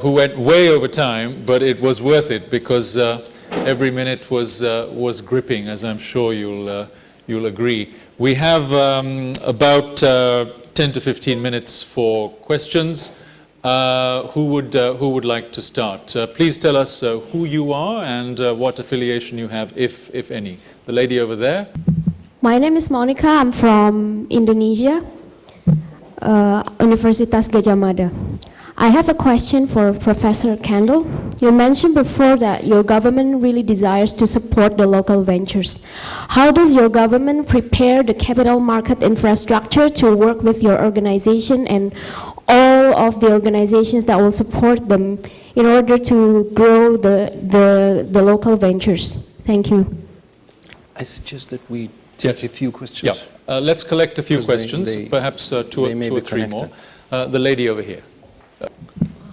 who went way over time, but it was worth it because every minute was gripping, as I'm sure you'll agree. We have about 10 to 15 minutes for questions. Who would like to start? Please tell us who you are and what affiliation you have, if any. The lady over there. My name is Monica. I'm from Indonesia, Universitas Gadjah Mada. I have a question for Professor Kandel. You mentioned before that your government really desires to support the local ventures. How does your government prepare the capital market infrastructure to work with your organization and all of the organizations that will support them in order to grow the local ventures? Thank you. I suggest that we take a few questions. Yeah. Let's collect a few questions, perhaps two or three more. The lady over here.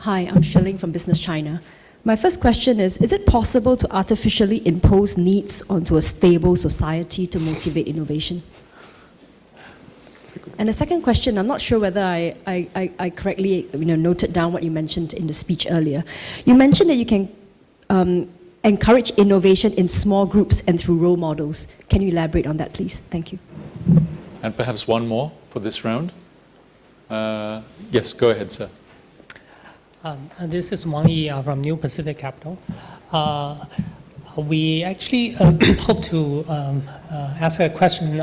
Hi, I'm Sherling from Business China. My first question is it possible to artificially impose needs onto a stable society to motivate innovation? And the second question, I'm not sure whether I correctly noted down what you mentioned in the speech earlier. You mentioned that you can encourage innovation in small groups and through role models. Can you elaborate on that, please? Thank you. And perhaps one more for this round. Yes, go ahead, sir. This is Wang Yi from New Pacific Capital. We actually hope to ask a question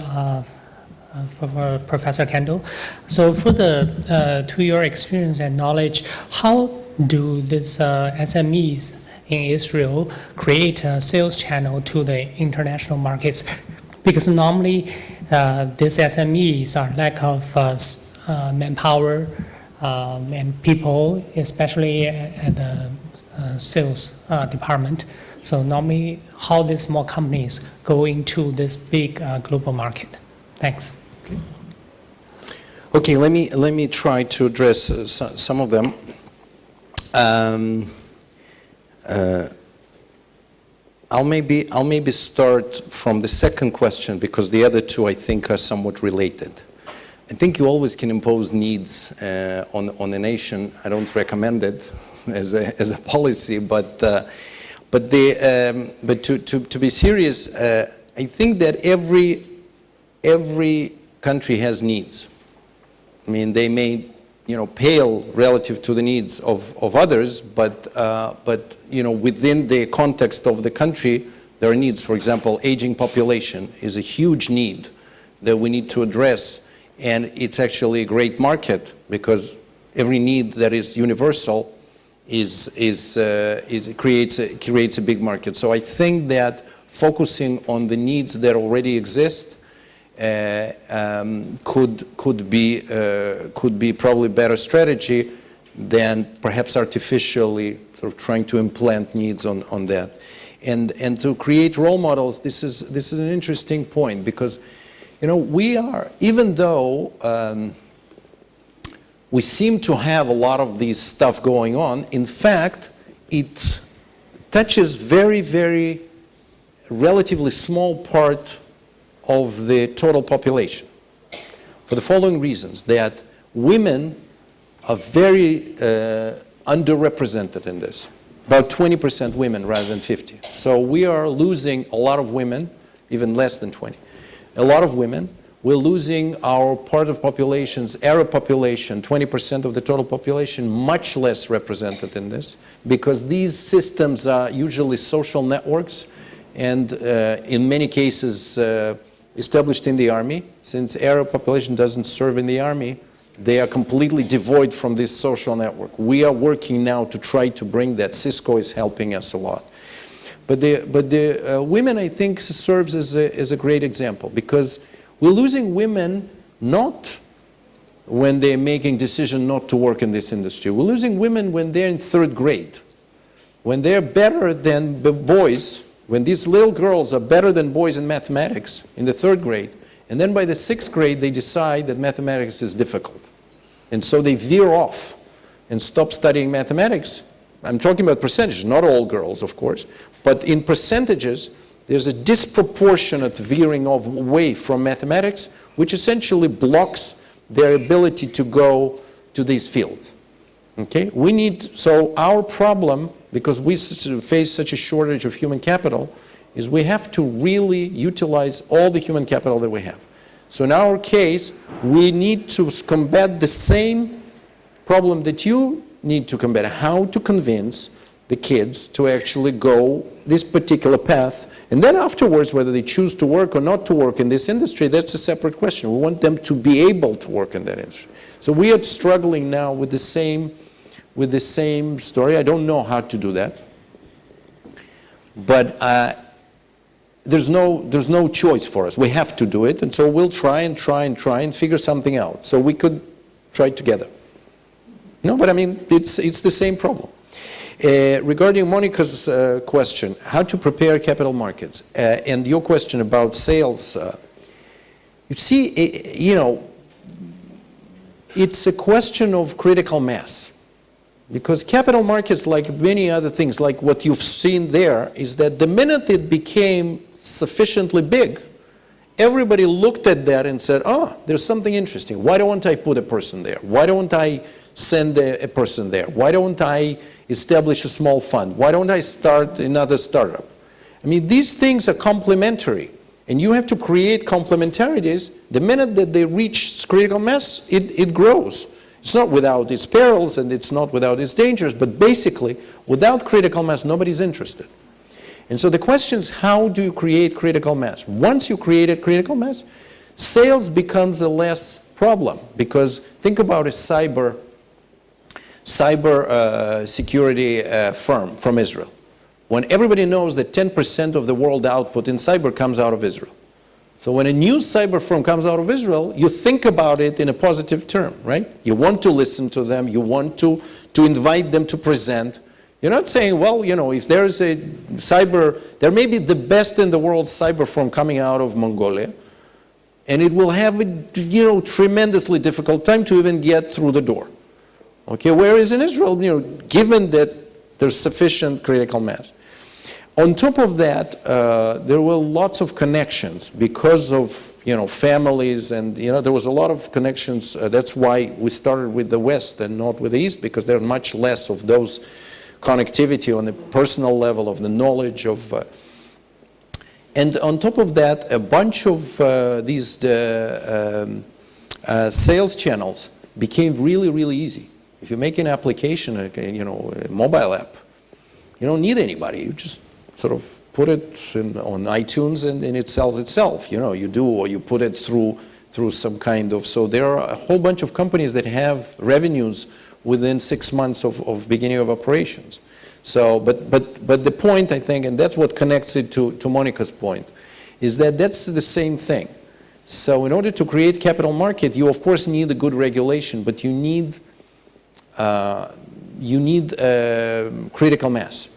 for Professor Kandel. So to your experience and knowledge, how do these SMEs in Israel create a sales channel to the international markets? Because normally these SMEs are lack of manpower and people, especially at the sales department. So normally, how these small companies go into this big global market? Thanks. Okay, let me try to address some of them. I'll maybe start from the second question because the other two I think are somewhat related. I think you always can impose needs on a nation. I don't recommend it as a policy, but to be serious, I think that every country has needs. I mean, they may pale relative to the needs of others, but within the context of the country, there are needs. For example, aging population is a huge need that we need to address. And it's actually a great market because every need that is universal creates a big market. So I think that focusing on the needs that already exist could be probably a better strategy than perhaps artificially sort of trying to implant needs on that. And to create role models, this is an interesting point because we are, even though we seem to have a lot of these stuff going on, in fact, it touches very, very relatively small part of the total population. For the following reasons, that women are very underrepresented in this. About 20% women rather than 50. So we are losing a lot of women, even less than 20. A lot of women. We're losing our part of populations, Arab population, 20% of the total population, much less represented in this, because these systems are usually social networks and in many cases established in the army. Since Arab population doesn't serve in the army, they are completely devoid from this social network. We are working now to try to bring that. Cisco is helping us a lot. But the women, I think, serves as a great example because we're losing women not when they're making decision not to work in this industry. We're losing women when they're in 3rd grade. When they're better than the boys, when these little girls are better than boys in mathematics in the 3rd grade, and then by the 6th grade they decide that mathematics is difficult. And so they veer off and stop studying mathematics. I'm talking about percentages, not all girls, of course. But in percentages, there's a disproportionate veering away from mathematics, which essentially blocks their ability to go to these fields. Okay, so our problem, because we face such a shortage of human capital, is we have to really utilize all the human capital that we have. So in our case, we need to combat the same problem that you need to combat, how to convince the kids to actually go this particular path. And then afterwards, whether they choose to work or not to work in this industry, that's a separate question. We want them to be able to work in that industry. So we are struggling now with the same story. I don't know how to do that. But there's no choice for us. We have to do it, and so we'll try and figure something out. So we could try together. No, but I mean, it's the same problem. Regarding Monica's question, how to prepare capital markets, and your question about sales, you see, it's a question of critical mass. Because capital markets, like many other things, like what you've seen there, is that the minute it became sufficiently big, everybody looked at that and said, oh, there's something interesting. Why don't I put a person there? Why don't I send a person there? Why don't I establish a small fund? Why don't I start another startup? I mean, these things are complementary, and you have to create complementarities. The minute that they reach critical mass, it grows. It's not without its perils and it's not without its dangers, but basically, without critical mass, nobody's interested. And so the question is, how do you create critical mass? Once you created critical mass, sales becomes a less problem, because think about a cyber security firm from Israel. When everybody knows that 10% of the world output in cyber comes out of Israel. So when a new cyber firm comes out of Israel, you think about it in a positive term, right? You want to listen to them, you want to invite them to present. You're not saying, well, if there's a there may be the best in the world cyber firm coming out of Mongolia, and it will have a tremendously difficult time to even get through the door. Okay, whereas in Israel, given that there's sufficient critical mass. On top of that, there were lots of connections because of families, and there was a lot of connections. That's why we started with the West and not with the East, because there are much less of those connectivity on the personal level of the knowledge of. And on top of that, a bunch of these sales channels became really, really easy. If you make an application, a mobile app, you don't need anybody. You just sort of put it on iTunes and it sells itself. You do, or you put it through some kind of. So there are a whole bunch of companies that have revenues within 6 months of beginning of operations. So, but the point, I think, and that's what connects it to Monica's point, is that that's the same thing. So in order to create capital market, you of course need a good regulation, but you need critical mass.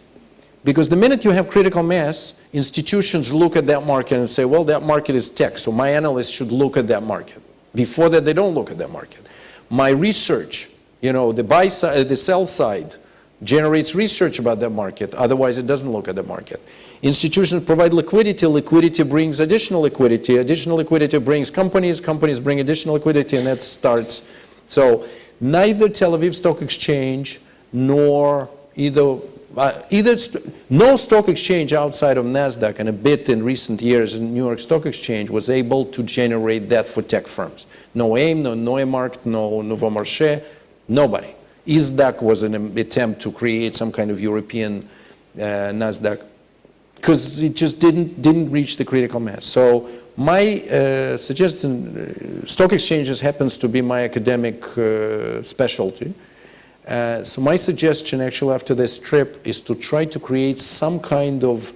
Because the minute you have critical mass, institutions look at that market and say, well, that market is tech, so my analysts should look at that market. Before that, they don't look at that market. My research, the sell side generates research about that market, otherwise it doesn't look at the market. Institutions provide liquidity, liquidity brings additional liquidity brings companies bring additional liquidity, and that starts. So neither Tel Aviv Stock Exchange nor no stock exchange outside of NASDAQ, and a bit in recent years in New York Stock Exchange, was able to generate that for tech firms. No AIM, no Neumarkt, no Nouveau Marché, nobody. ISDAQ was an attempt to create some kind of European NASDAQ, because it just didn't reach the critical mass. So my suggestion, stock exchanges happens to be my academic specialty. So my suggestion actually after this trip is to try to create some kind of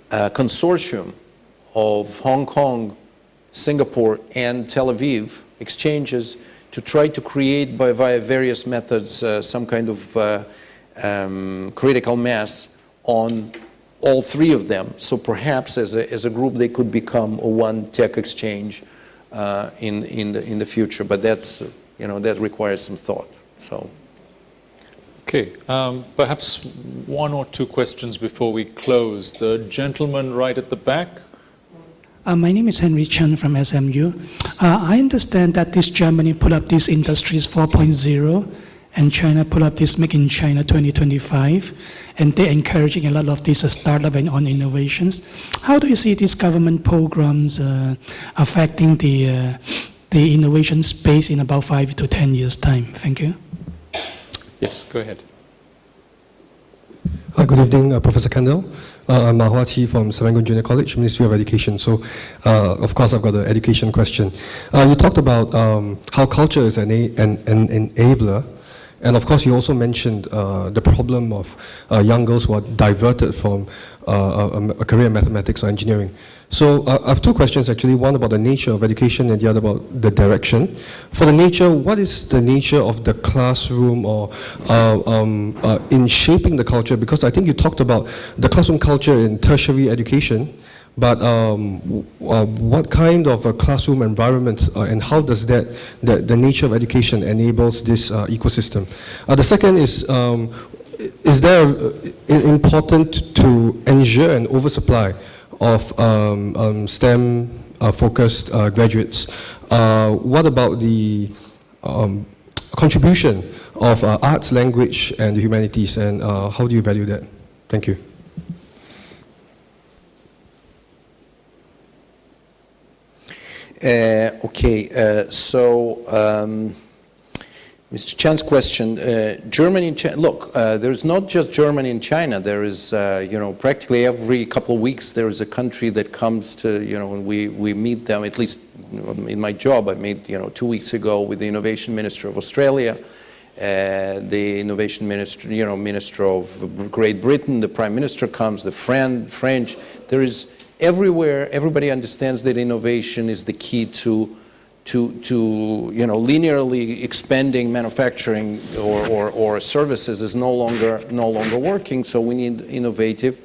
consortium of Hong Kong, Singapore, and Tel Aviv exchanges to try to create via various methods some kind of critical mass on all three of them. So perhaps as a group they could become a one tech exchange in the future. But that's that requires some thought. So. Okay, perhaps one or two questions before we close. The gentleman right at the back. My name is Henry Chen from SMU. I understand that this Germany put up these industries 4.0, and China put up this Make in China 2025, and they're encouraging a lot of these startup and on innovations. How do you see these government programs affecting the innovation space in about 5 to 10 years' time? Thank you. Yes, go ahead. Hi, good evening, Professor Kandel. I'm Mahua Chi from Serangoon Junior College, Ministry of Education. So, of course, I've got an education question. You talked about how culture is an enabler, and of course, you also mentioned the problem of young girls who are diverted from a career in mathematics or engineering. So, I have two questions actually, one about the nature of education and the other about the direction. For the nature, what is the nature of the classroom or in shaping the culture? Because I think you talked about the classroom culture in tertiary education, but what kind of a classroom environment and how does the nature of education enables this ecosystem? The second is there important to ensure an oversupply of STEM-focused graduates? What about the contribution of arts, language, and the humanities, and how do you value that? Thank you. Mr. Chan's question, Germany and China, look, there's not just Germany and China, there is, practically every couple of weeks there is a country that comes to, and we meet them, at least in my job, I met, 2 weeks ago with the Innovation Minister of Australia, the Innovation Minister, Minister of Great Britain, the Prime Minister comes, the French, there is everywhere, everybody understands that innovation is the key to linearly expanding manufacturing or services is no longer working. So we need innovative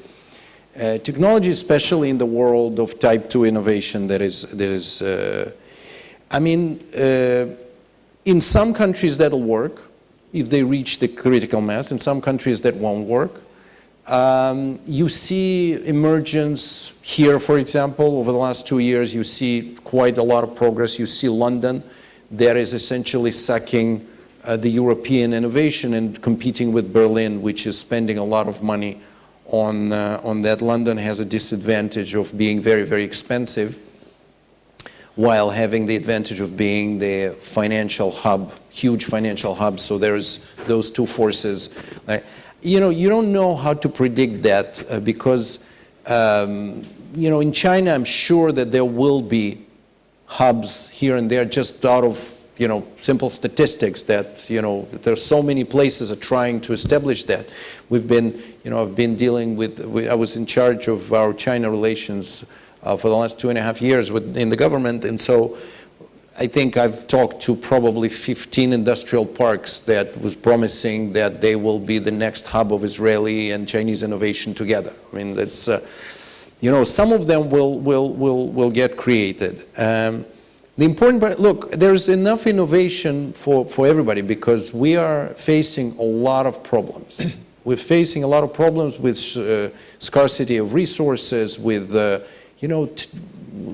technology, especially in the world of type 2 innovation. In some countries that'll work if they reach the critical mass. In some countries that won't work. You see emergence here, for example, over the last 2 years, you see quite a lot of progress. You see London that is essentially sucking the European innovation and competing with Berlin, which is spending a lot of money on that. London has a disadvantage of being very, very expensive, while having the advantage of being the financial hub, huge financial hub. So there's those two forces. You don't know how to predict that because, in China, I'm sure that there will be hubs here and there just out of, simple statistics that, there's so many places are trying to establish that. We've been, I've been dealing with, I was in charge of our China relations for the last 2.5 years in the government, and so I think I've talked to probably 15 industrial parks that was promising that they will be the next hub of Israeli and Chinese innovation together. I mean, that's, some of them will get created. The important part, look, there's enough innovation for everybody because we are facing a lot of problems. We're facing a lot of problems with scarcity of resources, with,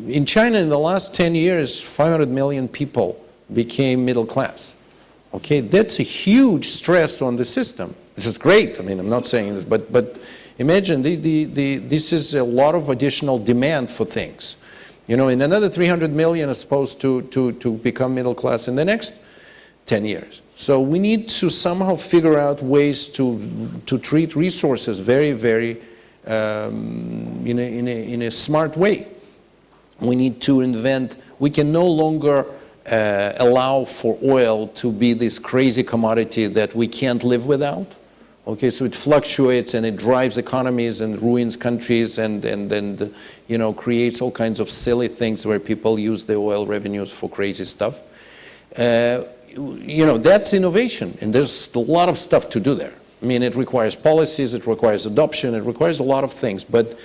in China, in the last 10 years, 500 million people became middle class. Okay, that's a huge stress on the system. This is great. I mean, I'm not saying this, but imagine this is a lot of additional demand for things. And another 300 million are supposed to become middle class in the next 10 years. So we need to somehow figure out ways to treat resources very, very in a smart way. We need to invent, we can no longer allow for oil to be this crazy commodity that we can't live without. Okay, so it fluctuates and it drives economies and ruins countries and creates all kinds of silly things where people use the oil revenues for crazy stuff. That's innovation, and there's a lot of stuff to do there. I mean, it requires policies, it requires adoption, it requires a lot of things, but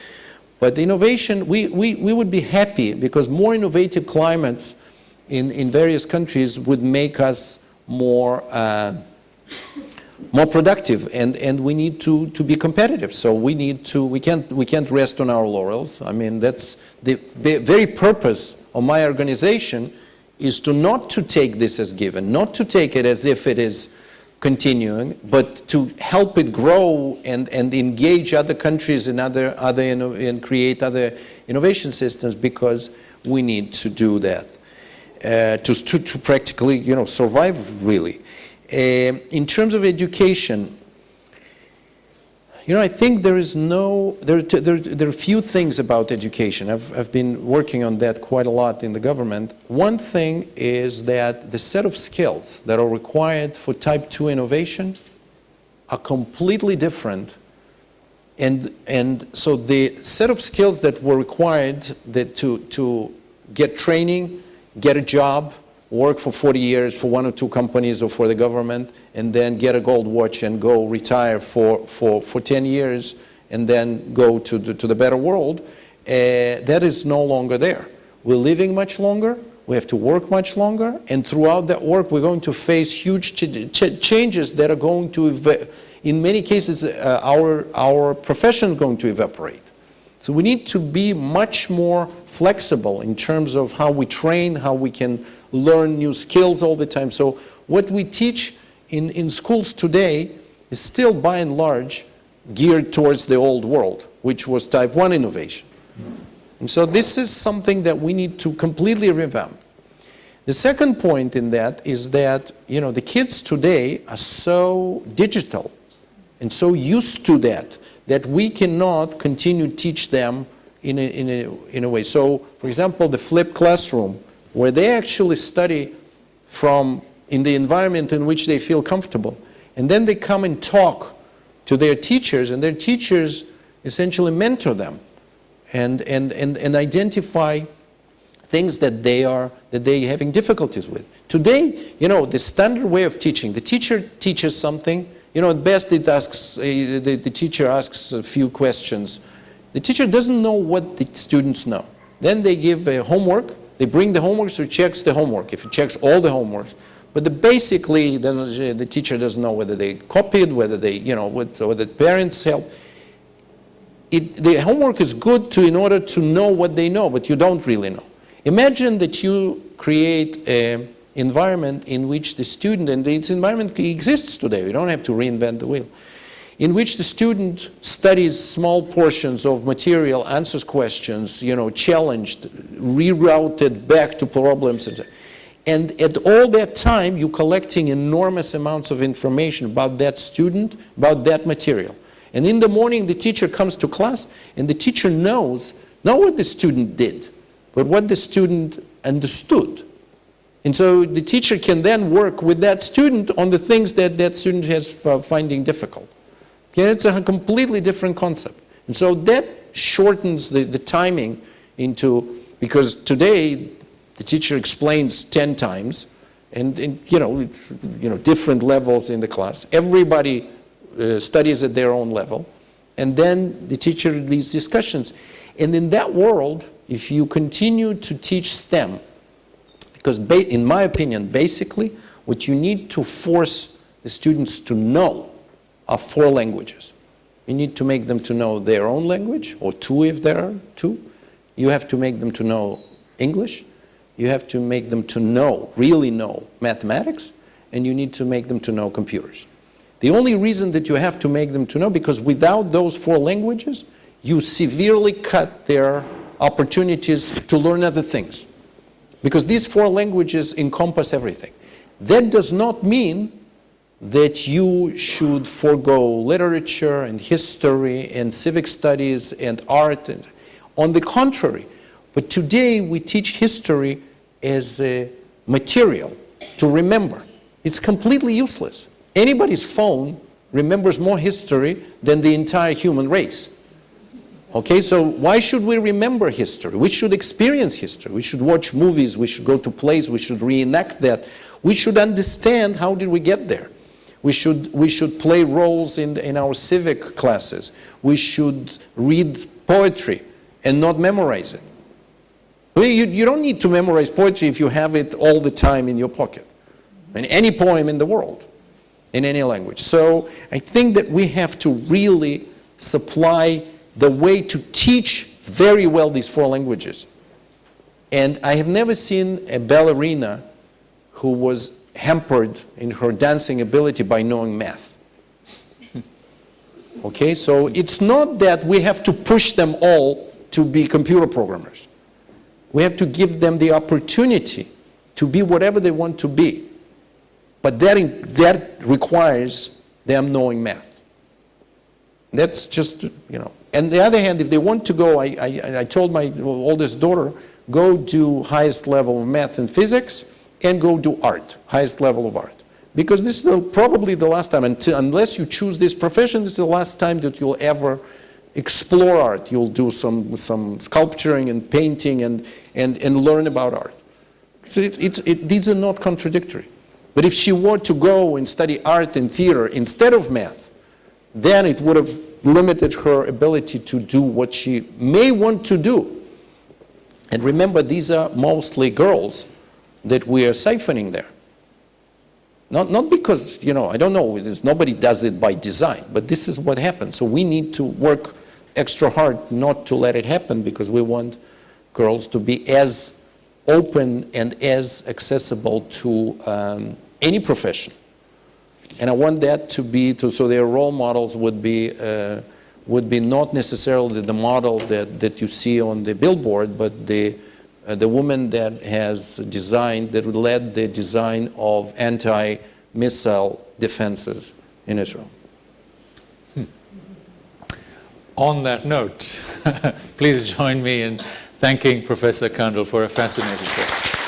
innovation, we would be happy because more innovative climates in various countries would make us more productive, and we need to be competitive. So we can't rest on our laurels. I mean, that's the very purpose of my organization is to not to take this as given, not to take it as if it is continuing, but to help it grow and engage other countries and and create other innovation systems, because we need to do that to practically, survive really. In terms of education, I think there are few things about education. I've been working on that quite a lot in the government. One thing is that the set of skills that are required for type 2 innovation are completely different. And so the set of skills that were required to get training, get a job, work for 40 years for one or two companies or for the government, and then get a gold watch and go retire for 10 years and then go to the better world, that is no longer there. We're living much longer, we have to work much longer, and throughout that work we're going to face huge changes that are going to, in many cases, our profession is going to evaporate. So we need to be much more flexible in terms of how we train, how we can learn new skills all the time. So what we teach in schools today is still by and large geared towards the old world, which was type 1 innovation. And so this is something that we need to completely revamp. The second point in that is that, the kids today are so digital and so used to that we cannot continue to teach them in a way. So, for example, the flipped classroom, where they actually study in the environment in which they feel comfortable, and then they come and talk to their teachers, and their teachers essentially mentor them and identify things that they're having difficulties with. Today, the standard way of teaching, the teacher teaches something, at best the teacher asks a few questions. The teacher doesn't know what the students know. Then they give a homework. They bring the homework, so checks the homework. If it checks all the homeworks, but basically the teacher doesn't know whether they copied, whether they, whether the parents help. The homework is good in order to know what they know, but you don't really know. Imagine that you create an environment in which the student, and this environment exists today, we don't have to reinvent the wheel, in which the student studies small portions of material, answers questions, challenged, rerouted back to problems. And at all that time, you're collecting enormous amounts of information about that student, about that material. And in the morning, the teacher comes to class, and the teacher knows not what the student did, but what the student understood. And so the teacher can then work with that student on the things that that student has finding difficult. Okay, it's a completely different concept. And so that shortens the timing because today the teacher explains 10 times and different levels in the class. Everybody studies at their own level, and then the teacher leads discussions. And in that world, if you continue to teach STEM, because in my opinion, basically, what you need to force the students to know are 4 languages. You need to make them to know their own language, or 2 if there are 2. You have to make them to know English. You have to make them to really know mathematics, and you need to make them to know computers. The only reason that you have to make them to know, because without those 4 languages, you severely cut their opportunities to learn other things. Because these 4 languages encompass everything. That does not mean that you should forego literature and history and civic studies and art. On the contrary, but today we teach history as a material to remember. It's completely useless. Anybody's phone remembers more history than the entire human race. Okay, so why should we remember history? We should experience history. We should watch movies. We should go to plays. We should reenact that. We should understand how did we get there. We should play roles in our civic classes. We should read poetry and not memorize it. You don't need to memorize poetry if you have it all the time in your pocket. In any poem in the world, in any language. So I think that we have to really supply the way to teach very well these 4 languages. And I have never seen a ballerina who was hampered in her dancing ability by knowing math. Okay, so it's not that we have to push them all to be computer programmers. We have to give them the opportunity to be whatever they want to be. But that requires them knowing math. That's just, you know. And the other hand, if they want to go, I told my oldest daughter, go do highest level of math and physics, and go do art, highest level of art. Because this is probably the last time, unless you choose this profession, this is the last time that you'll ever explore art. You'll do some sculpturing and painting and learn about art. So these are not contradictory. But if she were to go and study art and theater instead of math, then it would have limited her ability to do what she may want to do. And remember, these are mostly girls that we are siphoning there. Not because, you know, I don't know, nobody does it by design, but this is what happens. So we need to work extra hard not to let it happen, because we want girls to be as open and as accessible to any profession. And I want that to be, so their role models would be not necessarily the model that you see on the billboard, but the woman that has designed, that led the design of anti-missile defenses in Israel. On that note, please join me in thanking Professor Kandel for a fascinating talk.